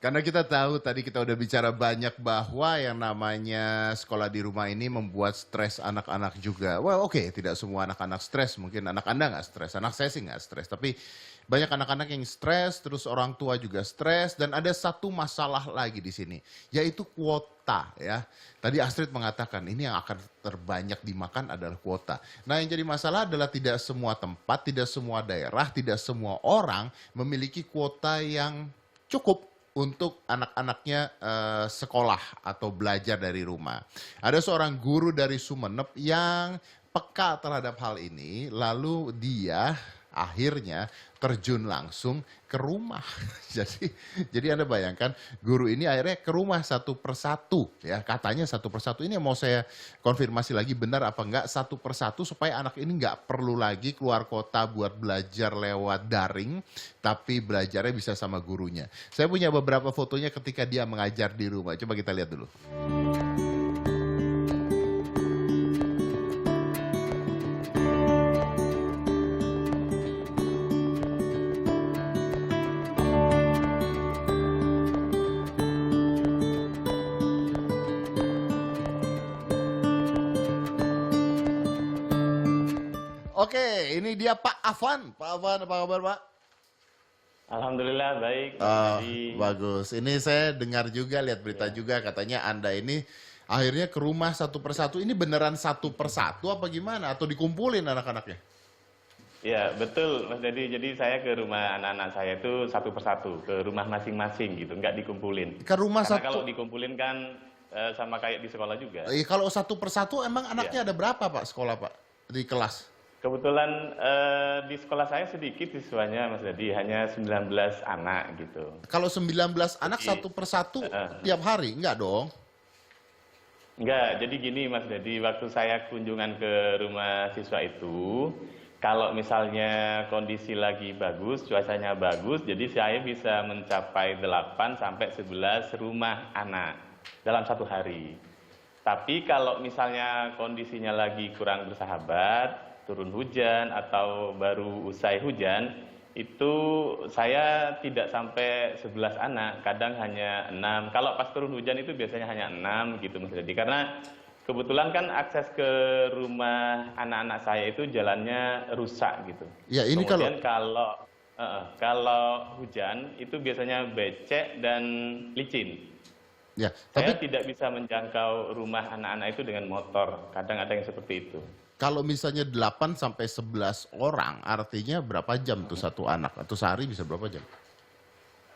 Karena kita tahu tadi kita udah bicara banyak bahwa yang namanya sekolah di rumah ini membuat stres anak-anak juga. Well, oke, tidak semua anak-anak stres. Mungkin anak Anda nggak stres, anak saya sih nggak stres. Tapi banyak anak-anak yang stres, terus orang tua juga stres. Dan ada satu masalah lagi di sini, yaitu kuota ya. Tadi Astrid mengatakan ini yang akan terbanyak dimakan adalah kuota. Nah, yang jadi masalah adalah tidak semua tempat, tidak semua daerah, tidak semua orang memiliki kuota yang cukup untuk anak-anaknya sekolah atau belajar dari rumah. Ada seorang guru dari Sumeneb yang peka terhadap hal ini, lalu dia akhirnya terjun langsung ke rumah. Jadi Anda bayangkan guru ini akhirnya ke rumah satu persatu ya, katanya satu persatu. Ini yang mau saya konfirmasi lagi benar apa enggak, satu persatu supaya anak ini nggak perlu lagi keluar kota buat belajar lewat daring, tapi belajarnya bisa sama gurunya. Saya punya beberapa fotonya ketika dia mengajar di rumah. Coba kita lihat dulu. Oke, ini dia Pak Afan. Pak Afan, apa kabar Pak? Alhamdulillah baik, Mas Oh, Dedi. bagus. Ini saya dengar juga, lihat berita Ya, juga katanya Anda ini akhirnya ke rumah satu persatu. Ini beneran satu persatu apa gimana? Atau dikumpulin anak-anaknya? ya betul Mas Dedi. Jadi saya ke rumah anak-anak saya itu satu persatu, ke rumah masing-masing gitu, nggak dikumpulin. Ke rumah Karena kalau satu. dikumpulin kan sama kayak di sekolah juga. Kalau satu persatu emang Ya, anaknya ada berapa Pak sekolah Pak? Di kelas? kebetulan di sekolah saya sedikit siswanya Mas Dedi, hanya 19 anak gitu. Kalau 19 anak Jadi satu persatu eh, tiap hari? Enggak dong. enggak, jadi gini Mas Dedi, waktu saya kunjungan ke rumah siswa itu, kalau misalnya kondisi lagi bagus, cuacanya bagus, jadi saya bisa mencapai 8 sampai 11 rumah anak dalam satu hari. Tapi kalau misalnya kondisinya lagi kurang bersahabat, turun hujan atau baru usai hujan, itu saya tidak sampai 11 anak, kadang hanya 6. Kalau pas turun hujan itu biasanya hanya 6 gitu Mas Dedi. Karena kebetulan kan akses ke rumah anak-anak saya itu jalannya rusak gitu. Ya ini kalau Kemudian kalau hujan itu biasanya becek dan licin. ya, Saya tapi tidak bisa menjangkau rumah anak-anak itu dengan motor. Kadang ada yang seperti itu. kalau misalnya 8 sampai 11 orang, artinya berapa jam tuh satu anak? Atau sehari bisa berapa jam?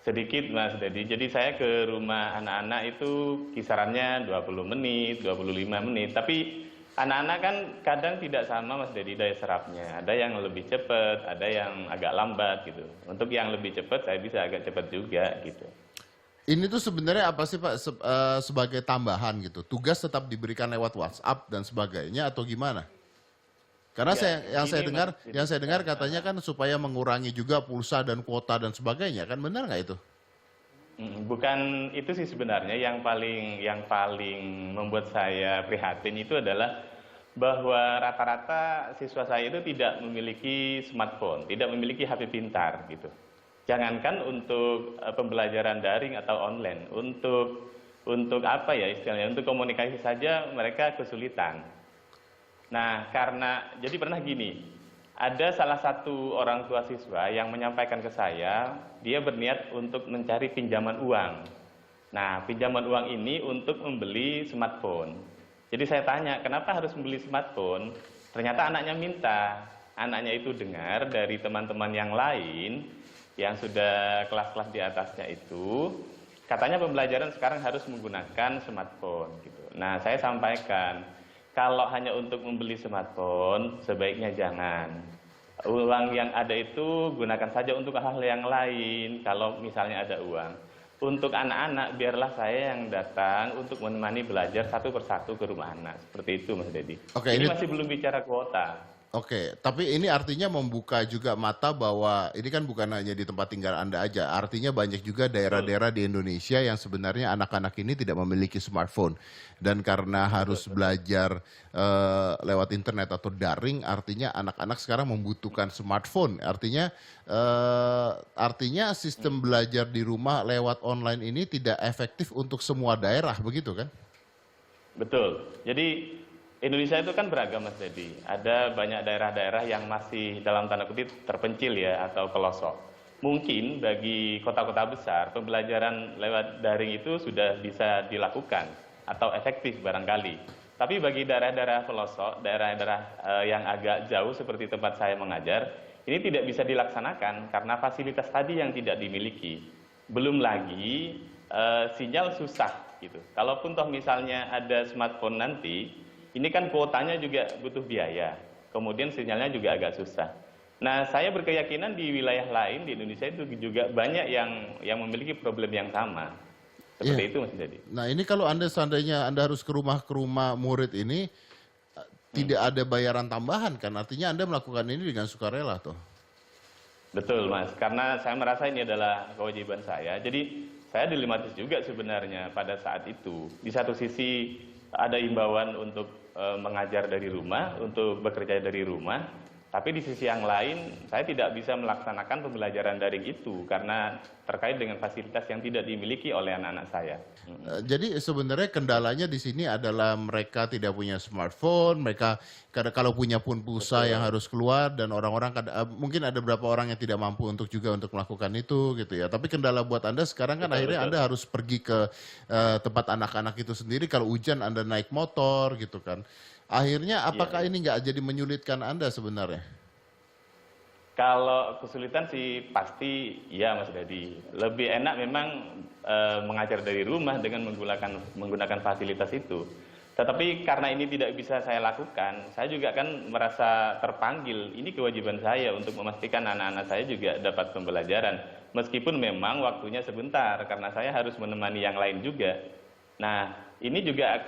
Sedikit Mas Dedi. Jadi saya ke rumah anak-anak itu kisarannya 20 menit, 25 menit. Tapi anak-anak kan kadang tidak sama Mas Dedi daya serapnya. Ada yang lebih cepat, ada yang agak lambat gitu. Untuk yang lebih cepat saya bisa agak cepat juga gitu. Ini tuh sebenarnya apa sih Pak sebagai tambahan gitu? Tugas tetap diberikan lewat WhatsApp dan sebagainya atau gimana? Karena Ya, gini Mas yang Dedi. saya dengar katanya kan supaya mengurangi juga pulsa dan kuota dan sebagainya, kan benar nggak itu? Bukan itu sih sebenarnya yang paling membuat saya prihatin itu adalah bahwa rata-rata siswa saya itu tidak memiliki smartphone, tidak memiliki HP pintar gitu. Jangankan untuk pembelajaran daring atau online, untuk apa ya istilahnya, untuk komunikasi saja mereka kesulitan. Nah, jadi pernah gini, ada salah satu orang tua siswa yang menyampaikan ke saya, dia berniat untuk mencari pinjaman uang. Nah, pinjaman uang ini untuk membeli smartphone. Jadi saya tanya, kenapa harus membeli smartphone? Ternyata anaknya minta. Anaknya itu dengar dari teman-teman yang lain, yang sudah kelas-kelas di atasnya itu, katanya pembelajaran sekarang harus menggunakan smartphone. Gitu. Nah, saya sampaikan, kalau hanya untuk membeli smartphone, sebaiknya jangan. Uang yang ada itu gunakan saja untuk hal-hal yang lain, kalau misalnya ada uang. Untuk anak-anak, biarlah saya yang datang untuk menemani belajar satu persatu ke rumah anak. Seperti itu, Mas Dedi. Oke, Ini ini masih belum bicara kuota. Oke, tapi ini artinya membuka juga mata bahwa ini kan bukan hanya di tempat tinggal Anda aja, artinya banyak juga Betul, daerah-daerah di Indonesia yang sebenarnya anak-anak ini tidak memiliki smartphone dan karena betul, harus betul. belajar, lewat internet atau daring, artinya anak-anak sekarang membutuhkan smartphone. Artinya sistem belajar di rumah lewat online ini tidak efektif untuk semua daerah, begitu kan? Betul. Jadi Indonesia itu kan beragam Mas Dedi. Ada banyak daerah-daerah yang masih dalam tanda kutip terpencil ya atau pelosok. Mungkin bagi kota-kota besar pembelajaran lewat daring itu sudah bisa dilakukan atau efektif barangkali. Tapi bagi daerah-daerah pelosok, daerah-daerah yang agak jauh seperti tempat saya mengajar, ini tidak bisa dilaksanakan karena fasilitas tadi yang tidak dimiliki. Belum lagi sinyal susah gitu. Kalaupun toh misalnya ada smartphone nanti, ini kan kuotanya juga butuh biaya. Kemudian sinyalnya juga agak susah. Nah, saya berkeyakinan di wilayah lain di Indonesia itu juga banyak yang memiliki problem yang sama. Iya. Seperti itu Mas Dedi. Nah, ini kalau Anda seandainya Anda harus ke rumah murid ini, Hmm. tidak ada bayaran tambahan kan? Artinya Anda melakukan ini dengan sukarela toh? Betul Mas, karena saya merasa ini adalah kewajiban saya. Jadi saya dilematis juga sebenarnya pada saat itu. Di satu sisi ada imbauan untuk mengajar dari rumah, untuk bekerja dari rumah. Tapi di sisi yang lain, saya tidak bisa melaksanakan pembelajaran daring itu karena terkait dengan fasilitas yang tidak dimiliki oleh anak-anak saya. Jadi sebenarnya kendalanya di sini adalah mereka tidak punya smartphone, mereka kalau punya pun pulsa yang Betul, harus keluar dan orang-orang mungkin ada beberapa orang yang tidak mampu untuk juga untuk melakukan itu gitu ya. Tapi kendala buat Anda sekarang kan betul, akhirnya betul. Anda harus pergi ke tempat anak-anak itu sendiri. Kalau hujan Anda naik motor gitu kan. Akhirnya Iya, apakah iya. ini nggak jadi menyulitkan Anda sebenarnya? Kalau kesulitan sih pasti ya Mas Dadi. Lebih enak memang mengajar dari rumah dengan menggunakan fasilitas itu. Tetapi karena ini tidak bisa saya lakukan, saya juga kan merasa terpanggil. Ini kewajiban saya untuk memastikan anak-anak saya juga dapat pembelajaran. Meskipun memang waktunya sebentar karena saya harus menemani yang lain juga. Nah, ini juga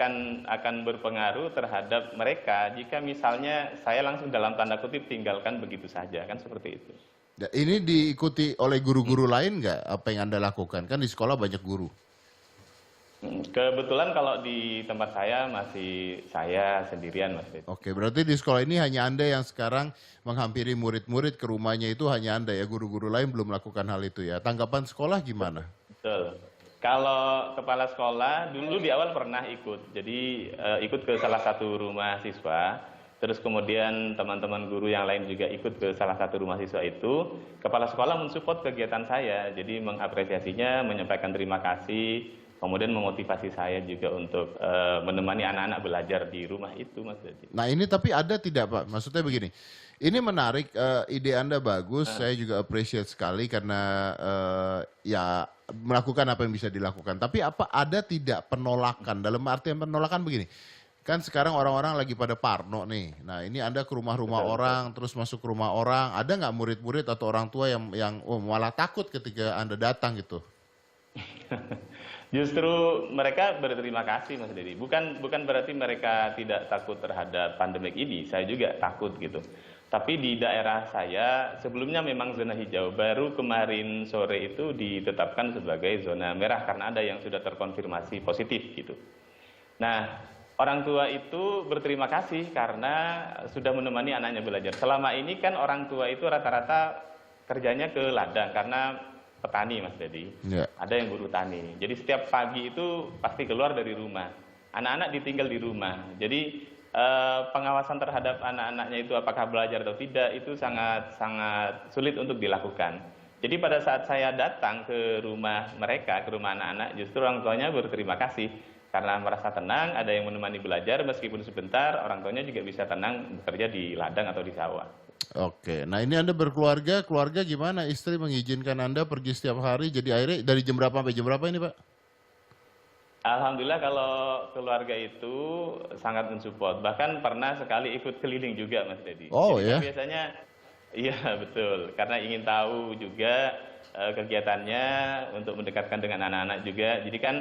akan berpengaruh terhadap mereka jika misalnya saya langsung dalam tanda kutip tinggalkan begitu saja, kan seperti itu. Ini diikuti oleh guru-guru lain nggak apa yang Anda lakukan? Kan di sekolah banyak guru. Kebetulan kalau di tempat saya masih saya sendirian, Mas Dedi. Oke, berarti di sekolah ini hanya Anda yang sekarang menghampiri murid-murid ke rumahnya itu hanya Anda ya, guru-guru lain belum melakukan hal itu ya. Tanggapan sekolah gimana? Betul. Kalau kepala sekolah dulu di awal pernah ikut, jadi ikut ke salah satu rumah siswa, terus kemudian teman-teman guru yang lain juga ikut ke salah satu rumah siswa itu. Kepala sekolah mensupport kegiatan saya, jadi mengapresiasinya, menyampaikan terima kasih, kemudian memotivasi saya juga untuk menemani anak-anak belajar di rumah itu, Mas Dedi. Nah ini tapi ada tidak Pak? Maksudnya begini, ini menarik, ide Anda bagus, saya juga appreciate sekali karena ya melakukan apa yang bisa dilakukan. Tapi apa ada tidak penolakan? Dalam artian penolakan begini, kan sekarang orang-orang lagi pada parno nih. Nah ini Anda ke rumah-rumah Betul, betul. orang, terus masuk ke rumah orang, ada nggak murid-murid atau orang tua yang malah takut ketika Anda datang gitu? Justru mereka berterima kasih Mas Dedi. Bukan berarti mereka tidak takut terhadap pandemik ini. Saya juga takut gitu. Tapi di daerah saya sebelumnya memang zona hijau. Baru kemarin sore itu ditetapkan sebagai zona merah karena ada yang sudah terkonfirmasi positif gitu. Nah, orang tua itu berterima kasih karena sudah menemani anaknya belajar. Selama ini kan orang tua itu rata-rata kerjanya ke ladang karena petani Mas Dedi. Ya. Ada yang buruh tani. Jadi setiap pagi itu pasti keluar dari rumah. Anak-anak ditinggal di rumah. Jadi pengawasan terhadap anak-anaknya itu apakah belajar atau tidak itu sangat sangat sulit untuk dilakukan. Jadi pada saat saya datang ke rumah mereka, ke rumah anak-anak, justru orang tuanya berterima kasih karena merasa tenang, ada yang menemani belajar meskipun sebentar, orang tuanya juga bisa tenang bekerja di ladang atau di sawah. Oke, nah ini Anda berkeluarga, keluarga gimana? Istri mengizinkan Anda pergi setiap hari, jadi akhirnya dari jam berapa sampai jam berapa ini Pak? Alhamdulillah kalau keluarga itu sangat mensupport. Bahkan pernah sekali ikut keliling juga Mas Dedi. Oh Jadi kan ya, biasanya, iya betul, karena ingin tahu juga kegiatannya untuk mendekatkan dengan anak-anak juga. Jadi kan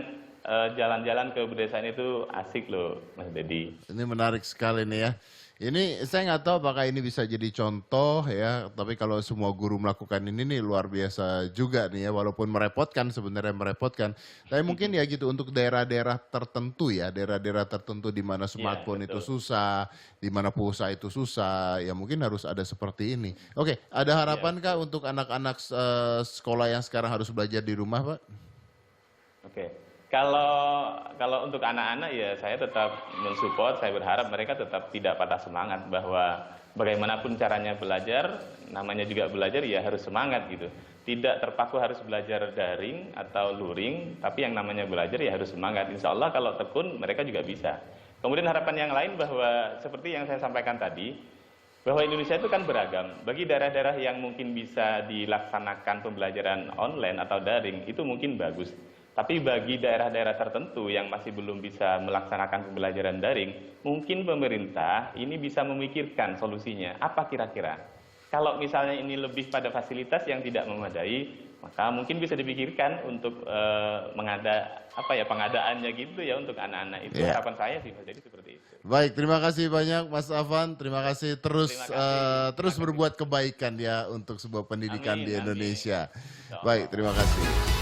jalan-jalan ke pedesaan itu asik loh Mas Dedi. ini menarik sekali nih ya. Ini saya nggak tahu apakah ini bisa jadi contoh ya, tapi kalau semua guru melakukan ini nih luar biasa juga nih ya, walaupun merepotkan sebenarnya merepotkan. Tapi mungkin ya gitu untuk daerah-daerah tertentu ya, daerah-daerah tertentu di mana Iya, smartphone itu betul. susah, di mana pulsa itu susah, ya mungkin harus ada seperti ini. Oke, ada Iya, harapan Kak betul. untuk anak-anak sekolah yang sekarang harus belajar di rumah, Pak? Oke. Kalau untuk anak-anak ya saya tetap mensupport, saya berharap mereka tetap tidak patah semangat bahwa bagaimanapun caranya belajar, namanya juga belajar ya harus semangat gitu. Tidak terpaku harus belajar daring atau luring, tapi yang namanya belajar ya harus semangat. Insya Allah kalau tekun mereka juga bisa. Kemudian harapan yang lain bahwa seperti yang saya sampaikan tadi, bahwa Indonesia itu kan beragam. Bagi daerah-daerah yang mungkin bisa dilaksanakan pembelajaran online atau daring, itu mungkin bagus. Tapi bagi daerah-daerah tertentu yang masih belum bisa melaksanakan pembelajaran daring, mungkin pemerintah ini bisa memikirkan solusinya. Apa kira-kira? Kalau misalnya ini lebih pada fasilitas yang tidak memadai, maka mungkin bisa dipikirkan untuk pengadaannya gitu ya untuk anak-anak. Itu Ya. harapan saya sih, Mas. Jadi seperti itu. Baik, terima kasih banyak Mas Afan. Terima kasih Terima terus kasih. Terima terus kasih. berbuat kebaikan ya untuk sebuah pendidikan Amin, di amin. Indonesia. Insya Baik, Allah. terima kasih.